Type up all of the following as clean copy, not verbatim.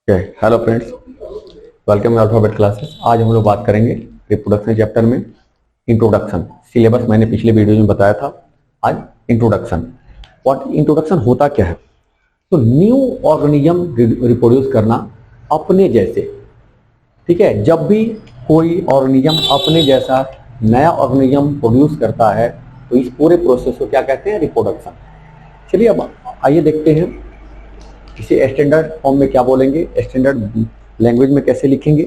Hello friends, welcome alphabet classes. आज हम लोग बात करेंगे रिप्रोडक्शन चैप्टर में इंट्रोडक्शन। सिलेबस मैंने पिछले वीडियो में बताया था। आज इंट्रोडक्शन। व्हाट इंट्रोडक्शन होता क्या है? तो न्यू ऑर्गेनिज्म रिप्रोड्यूस करना अपने जैसे। ठीक है, जब भी कोई ऑर्गेनिज्म अपने जैसा नया ऑर्गेनिज्म प्रोड्यूस करता है तो इस पूरे प्रोसेस को क्या कहते हैं? रिप्रोडक्शन। चलिए अब आइए देखते हैं इसे स्टैंडर्ड फॉर्म में क्या बोलेंगे, स्टैंडर्ड लैंग्वेज में कैसे लिखेंगे।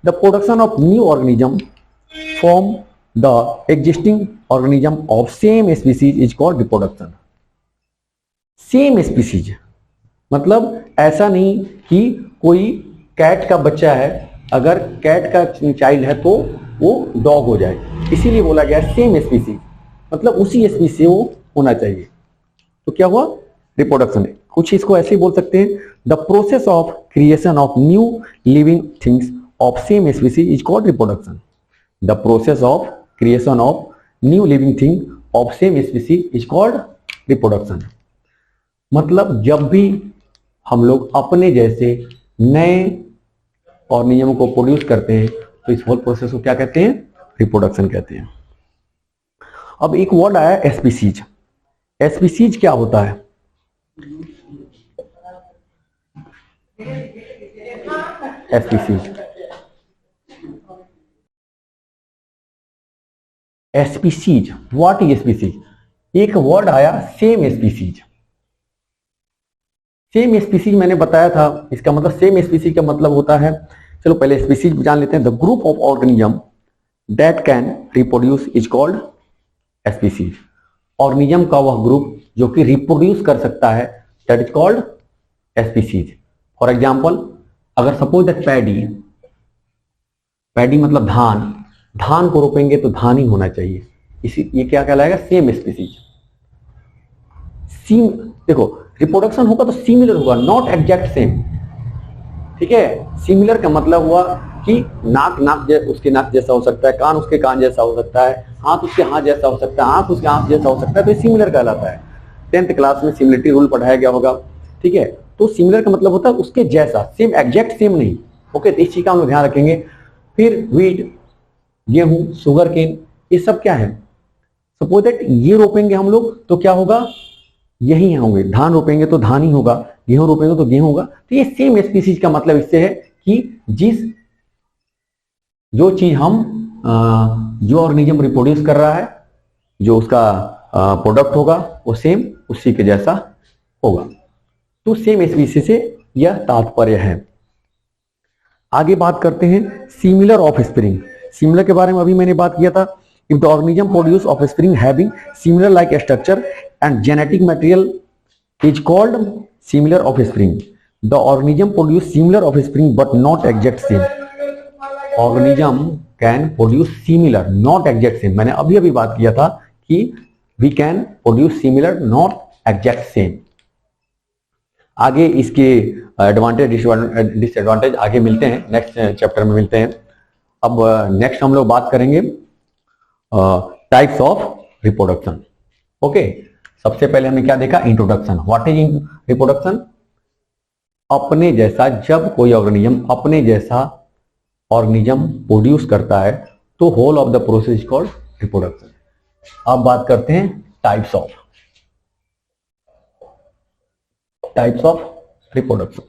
The production of new organism from the existing organism of same species is called reproduction. Same species मतलब ऐसा नहीं कि कोई कैट का बच्चा है, अगर कैट का चाइल्ड है तो वो डॉग हो जाए, इसीलिए बोला गया सेम स्पीसीज, मतलब उसी स्पीसीज से वो होना चाहिए। तो क्या हुआ? रिप्रोडक्शन। कुछ इसको ऐसे ही बोल सकते हैं, the process of creation of new living things of same species is called reproduction. The process of creation of new living thing of same species is called reproduction. मतलब जब भी हम लोग अपने जैसे नए ऑर्गेनिज्म को प्रोड्यूस करते हैं तो इस होल प्रोसेस को क्या कहते हैं? रिप्रोडक्शन कहते हैं। अब एक वर्ड आया स्पीसीज। स्पीसीज क्या होता है? Species species what is species? एक वर्ड आया सेम स्पीसीज। सेम स्पीसीज मैंने बताया था, इसका मतलब सेम स्पीसीज का मतलब होता है, चलो पहले स्पीसीज जान लेते हैं। The group of organism that can reproduce is called species. Organism का वह ग्रुप जो कि रिप्रोड्यूस कर सकता है, that is called species. For example, अगर सपोज दैट पैडी मतलब धान, धान को रोपेंगे तो धान ही होना चाहिए, इसी ये क्या कहलाएगा? Same species. सीम देखो, रिप्रोडक्शन होगा तो सिमिलर होगा, नॉट एग्जैक्ट सेम। ठीक है, सिमिलर का मतलब हुआ कि नाक उसके नाक जैसा हो सकता है, कान उसके कान जैसा हो सकता है, हाथ उसके हाथ जैसा हो सकता है, आंख उसके आंख जैसा हो सकता है, तो ये सिमिलर कहलाता है। 10th क्लास में सिमिलरिटी रूल पढ़ाया गया होगा। ठीक है, तो सिमिलर का मतलब होता है उसके जैसा, सेम एग्जैक्ट सेम नहीं। ओके, तो इस चीज का हम लोग ध्यान रखेंगे। फिर व्हीट, गेहूं, शुगर केन, ये सब क्या है? सपोज दैट ये रोपेंगे हम लोग तो क्या होगा? यही होंगे। धान रोपेंगे तो धान ही होगा, गेहूं रोपेंगे तो गेहूं होगा। तो ये सेम स्पीसीज का मतलब इससे है कि जो चीज हम जो ऑर्गेनिज्म रिप्रोड्यूस कर रहा है, जो उसका प्रोडक्ट होगा वो सेम उसी के जैसा होगा। तो सेम स्पीसीज से यह तात्पर्य है। आगे बात करते हैं सिमिलर ऑफ स्प्रिंग। सिमिलर के बारे में अभी मैंने बात किया था। If the organism produce of spring having similar like structure and genetic material is called similar of spring. The organism produce similar of spring but not exact same. Organism can produce similar, not exact same. मैंने अभी बात किया था कि we can produce similar, not exact same. आगे इसके advantage disadvantage आगे मिलते हैं, नेक्स्ट चैप्टर में मिलते हैं। अब नेक्स्ट हम लोग बात करेंगे टाइप्स ऑफ रिप्रोडक्शन। ओके, सबसे पहले हमने क्या देखा? इंट्रोडक्शन। What is reproduction? अपने जैसा, जब कोई ऑर्गेनिज्म अपने जैसा ऑर्गेनिज्म प्रोड्यूस करता है तो whole of the process called reproduction. अब बात करते हैं टाइप्स ऑफ रिप्रोडक्शन।